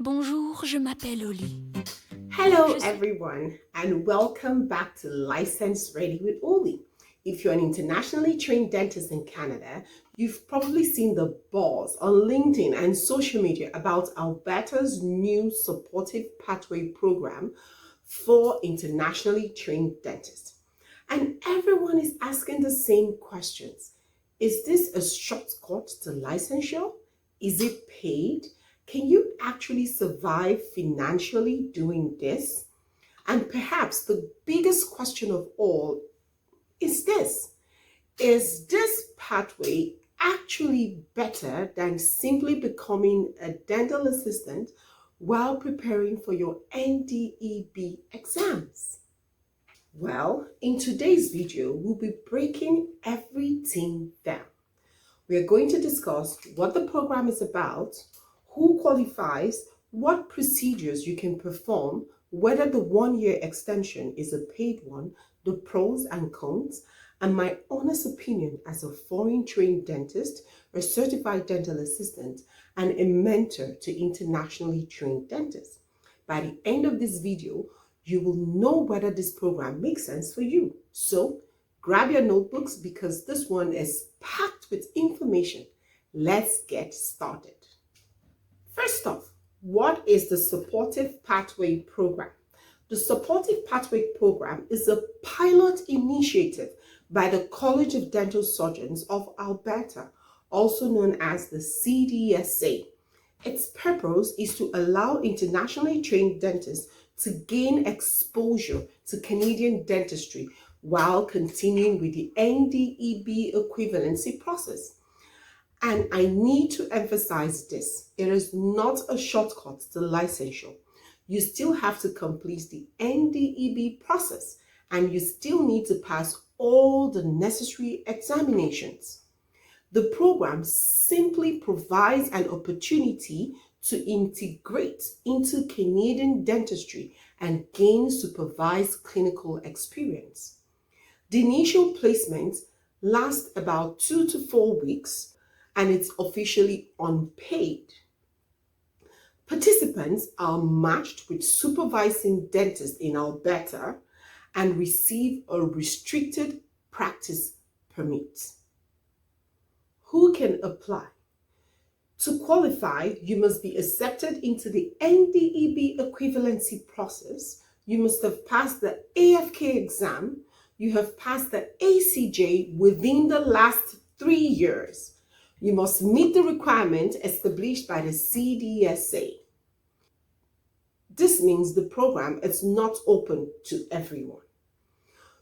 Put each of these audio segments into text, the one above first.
Bonjour, je m'appelle Oli. Hello everyone and welcome back to License Ready with Oli. If you're an internationally trained dentist in Canada, you've probably seen the buzz on LinkedIn and social media about Alberta's new supportive pathway program for internationally trained dentists. And everyone is asking the same questions. Is this a shortcut to licensure? Is it paid? Can you actually survive financially doing this? And perhaps the biggest question of all is this: is this pathway actually better than simply becoming a dental assistant while preparing for your NDEB exams? Well, in today's video, we'll be breaking everything down. We are going to discuss what the program is about, who qualifies, what procedures you can perform, whether the one-year extension is a paid one, the pros and cons, and my honest opinion as a foreign trained dentist, a certified dental assistant, and a mentor to internationally trained dentists. By the end of this video, you will know whether this program makes sense for you. So grab your notebooks because this one is packed with information. Let's get started. First off, what is the Supportive Pathway Program? The Supportive Pathway Program is a pilot initiative by the College of Dental Surgeons of Alberta, also known as the CDSA. Its purpose is to allow internationally trained dentists to gain exposure to Canadian dentistry while continuing with the NDEB equivalency process. And I need to emphasize this: it is not a shortcut to licensure. You still have to complete the NDEB process and you still need to pass all the necessary examinations. The program simply provides an opportunity to integrate into Canadian dentistry and gain supervised clinical experience. The initial placement lasts about 2 to 4 weeks and it's officially unpaid. Participants are matched with supervising dentists in Alberta and receive a restricted practice permit. Who can apply? To qualify, you must be accepted into the NDEB equivalency process. You must have passed the AFK exam. You have passed the ACJ within the last 3 years. You must meet the requirement established by the CDSA. This means the program is not open to everyone.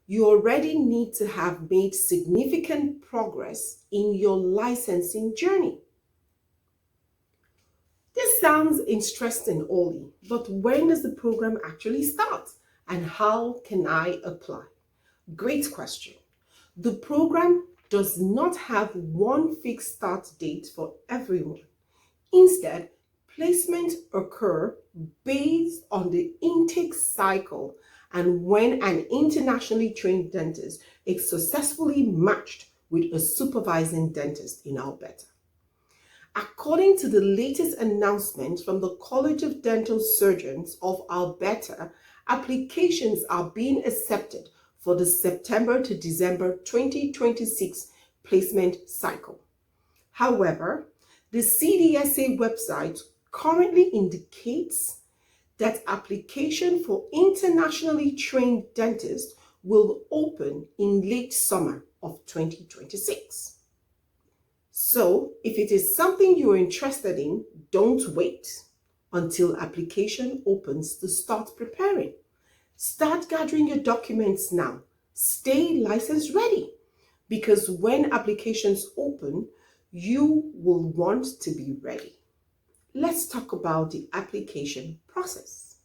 You already need to have made significant progress in your licensing journey. This sounds interesting, Oli, but when does the program actually start and how can I apply? Great question. The program does not have one fixed start date for everyone. Instead, placements occur based on the intake cycle and when an internationally trained dentist is successfully matched with a supervising dentist in Alberta. According to the latest announcement from the College of Dental Surgeons of Alberta, applications are being accepted for the September to December 2026 placement cycle. However, the CDSA website currently indicates that application for internationally trained dentists will open in late summer of 2026. So, if it is something you're interested in, don't wait until application opens to start preparing. Start gathering your documents now. Stay license ready because when applications open, you will want to be ready. Let's talk about the application process.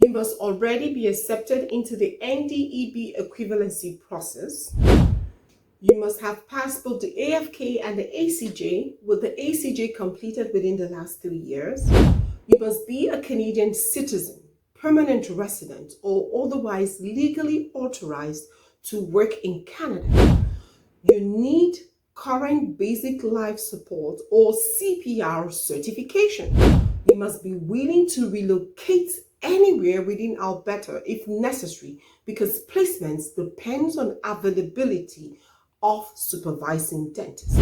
You must already be accepted into the NDEB equivalency process. You must have passed both the AFK and the ACJ, with the ACJ completed within the last 3 years. You must be a Canadian citizen, permanent resident, or otherwise legally authorized to work in Canada. You need current basic life support or CPR certification. You must be willing to relocate anywhere within Alberta if necessary, because placements depends on availability of supervising dentists.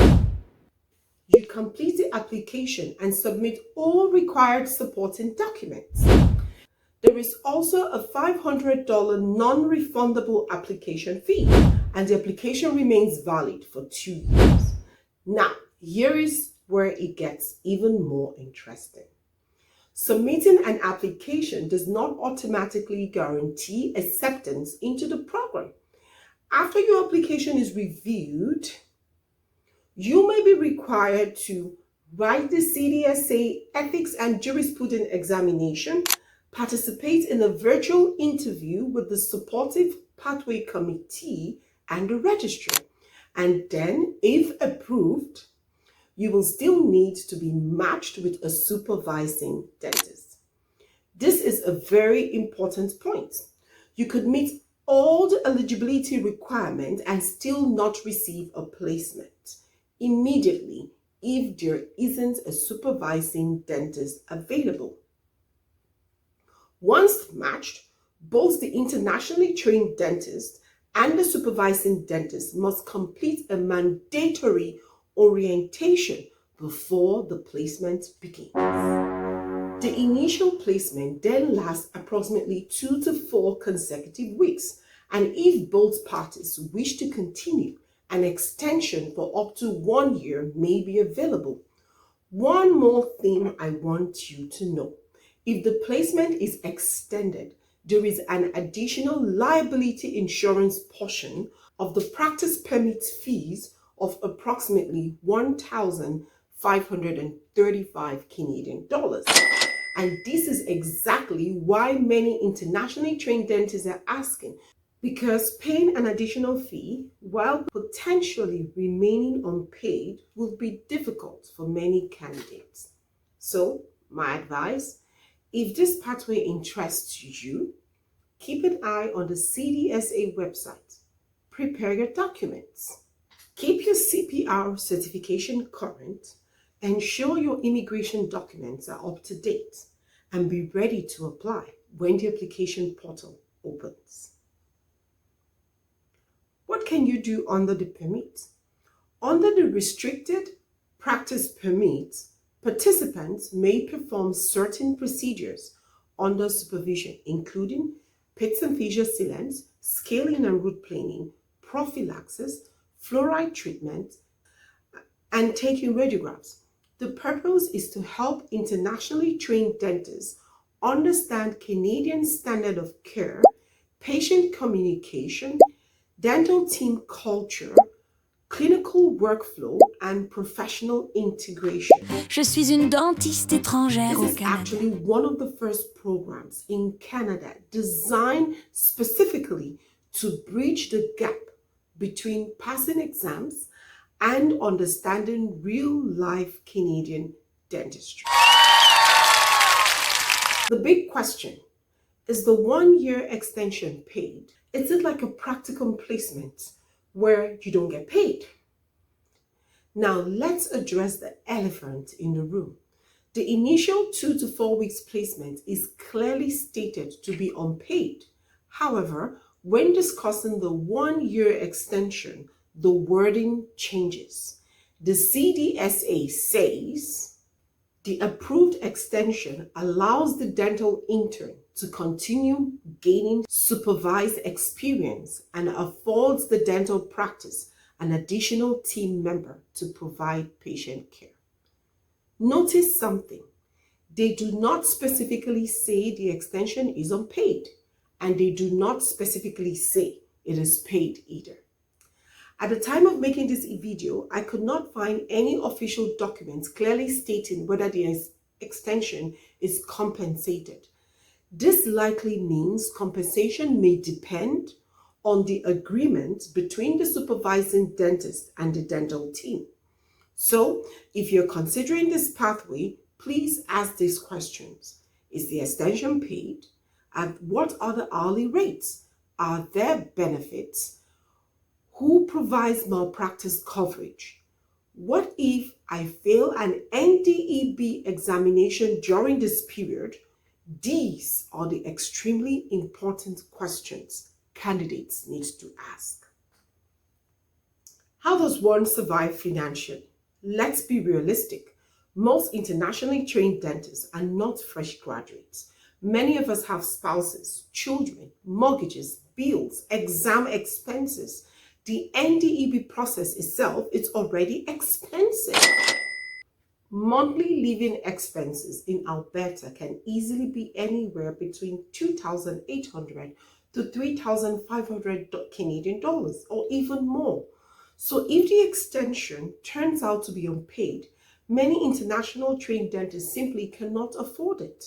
You complete the application and submit all required supporting documents. There is also a $500 non-refundable application fee, and the application remains valid for 2 years. Now, here is where it gets even more interesting. Submitting an application does not automatically guarantee acceptance into the program. After your application is reviewed, you may be required to write the CDSA Ethics and Jurisprudence examination, participate in a virtual interview with the Supportive Pathway Committee and the registrar, and then, if approved, you will still need to be matched with a supervising dentist. This is a very important point. You could meet all the eligibility requirements and still not receive a placement immediately if there isn't a supervising dentist available. Once matched, both the internationally trained dentist and the supervising dentist must complete a mandatory orientation before the placement begins. The initial placement then lasts approximately 2 to 4 consecutive weeks, and if both parties wish to continue, an extension for up to 1 year may be available. One more thing I want you to know. If the placement is extended, there is an additional liability insurance portion of the practice permit fees of approximately 1,535 Canadian dollars. And this is exactly why many internationally trained dentists are asking, because paying an additional fee while potentially remaining unpaid will be difficult for many candidates. So, my advice, if this pathway interests you, keep an eye on the CDSA website. Prepare your documents. Keep your CPR certification current. Ensure your immigration documents are up to date, and be ready to apply when the application portal opens. What can you do under the permit? Under the restricted practice permit, participants may perform certain procedures under supervision, including pits and fissure sealants, scaling and root planing, prophylaxis, fluoride treatment, and taking radiographs. The purpose is to help internationally trained dentists understand Canadian standard of care, patient communication, dental team culture, clinical workflow, and professional integration. Je suis une dentiste étrangère au This is Canada. actually one of the first programs in Canada designed specifically to bridge the gap between passing exams and understanding real-life Canadian dentistry. The big question is, the 1-year extension paid? Is it like a practicum placement where you don't get paid? Now let's address the elephant in the room. The initial 2 to 4 weeks placement is clearly stated to be unpaid. However, when discussing the 1-year extension, the wording changes. The CDSA says the approved extension allows the dental intern to continue gaining supervised experience and affords the dental practice an additional team member to provide patient care. Notice something. They do not specifically say the extension is unpaid, and they do not specifically say it is paid either. At the time of making this video, I could not find any official documents clearly stating whether the extension is compensated. This likely means compensation may depend on the agreement between the supervising dentist and the dental team. So, if you're considering this pathway, please ask these questions. Is the extension paid? At what other hourly rates? Are there benefits? Who provides malpractice coverage? What if I fail an NDEB examination during this period? These are the extremely important questions candidates need to ask. How does one survive financially? Let's be realistic. Most internationally trained dentists are not fresh graduates. Many of us have spouses, children, mortgages, bills, exam expenses. The NDEB process itself is already expensive. Monthly living expenses in Alberta can easily be anywhere between 2,800 to 3,500 Canadian dollars or even more. So if the extension turns out to be unpaid, many international trained dentists simply cannot afford it.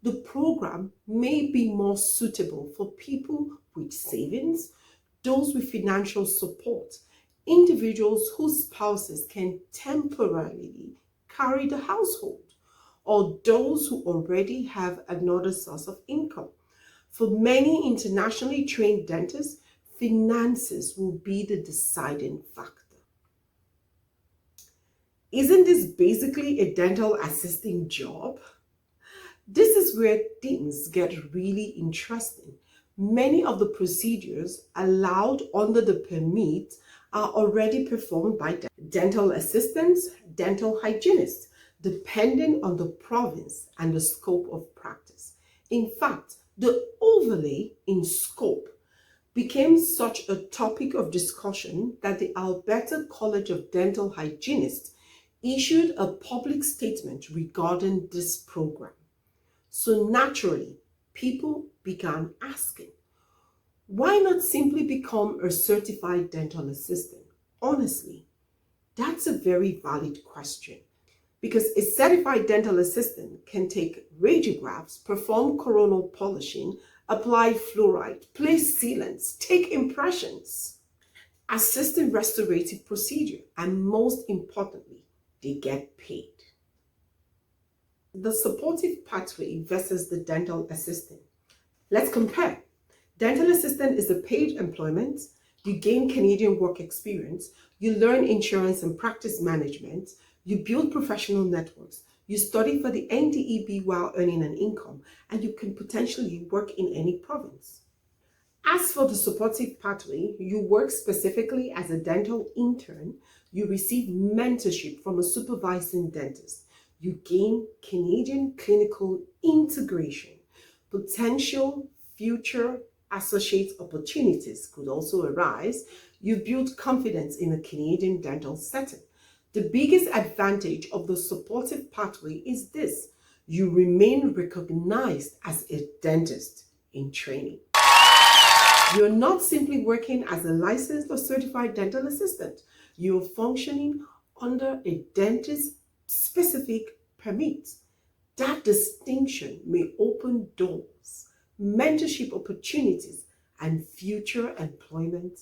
The program may be more suitable for people with savings, those with financial support, individuals whose spouses can temporarily carry the household, or those who already have another source of income. For many internationally trained dentists, finances will be the deciding factor. Isn't this basically a dental assisting job? This is where things get really interesting. Many of the procedures allowed under the permit are already performed by dental assistants, dental hygienists, depending on the province and the scope of practice. In fact, the overlay in scope became such a topic of discussion that the Alberta College of Dental Hygienists issued a public statement regarding this program. So naturally, people began asking, why not simply become a certified dental assistant? Honestly, that's a very valid question, because a certified dental assistant can take radiographs, perform coronal polishing, apply fluoride, place sealants, take impressions, assist in restorative procedure, and most importantly, they get paid. The supportive pathway versus the dental assistant. Let's compare. Dental assistant is a paid employment. You gain Canadian work experience. You learn insurance and practice management. You build professional networks. You study for the NDEB while earning an income, and you can potentially work in any province. As for the supportive pathway, you work specifically as a dental intern. You receive mentorship from a supervising dentist. You gain Canadian clinical integration. Potential future associate opportunities could also arise. You build confidence in a Canadian dental setting. The biggest advantage of the supportive pathway is this: you remain recognized as a dentist in training. You're not simply working as a licensed or certified dental assistant. You're functioning under a dentist-specific permit. That distinction may open doors, mentorship opportunities, and future employment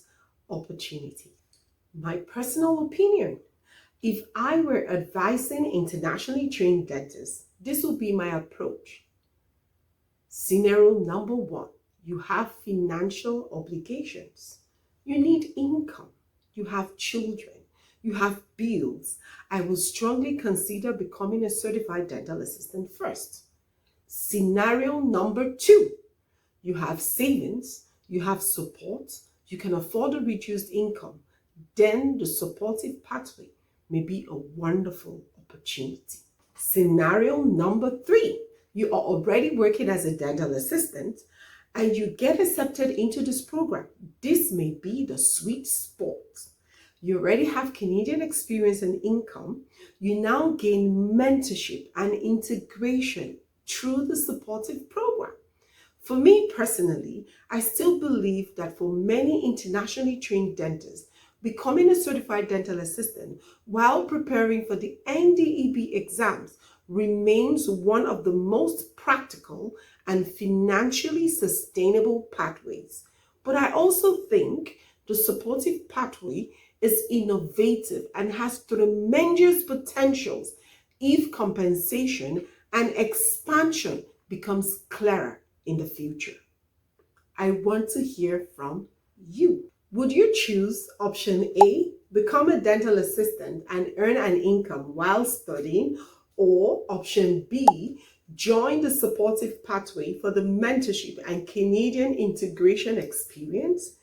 opportunity. My personal opinion: if I were advising internationally trained dentists, this would be my approach. Scenario number one: you have financial obligations. You need income. You have children. You have bills. I will strongly consider becoming a certified dental assistant first. Scenario number two: you have savings. You have support. You can afford a reduced income. Then the supportive pathway may be a wonderful opportunity. Scenario number three: you are already working as a dental assistant and you get accepted into this program. This may be the sweet spot. You already have Canadian experience and income. You now gain mentorship and integration through the supportive program. For me personally, I still believe that for many internationally trained dentists, becoming a certified dental assistant while preparing for the NDEB exams remains one of the most practical and financially sustainable pathways. But I also think the supportive pathway is innovative and has tremendous potentials if compensation and expansion becomes clearer in the future. I want to hear from you. Would you choose option A, become a dental assistant and earn an income while studying, or option B, join the supportive pathway for the mentorship and Canadian integration experience.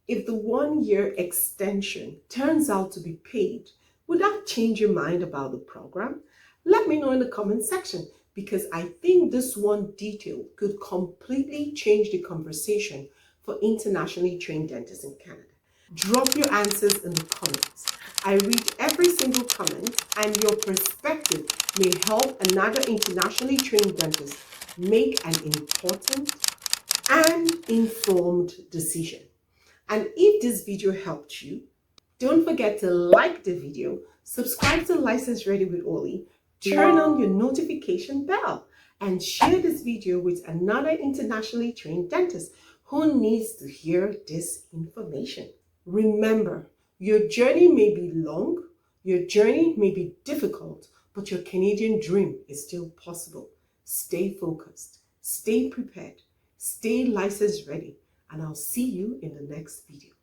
If the 1-year extension turns out to be paid, would that change your mind about the program? Let me know in the comment section, because I think this one detail could completely change the conversation for internationally trained dentists in Canada. Drop your answers in the comments. I read every single comment, and your perspective may help another internationally trained dentist make an important and informed decision. And if this video helped you, don't forget to like the video, subscribe to License Ready with Oli, turn on your notification bell, and share this video with another internationally trained dentist who needs to hear this information. Remember, your journey may be long, your journey may be difficult, but your Canadian dream is still possible. Stay focused, stay prepared, stay license ready, and I'll see you in the next video.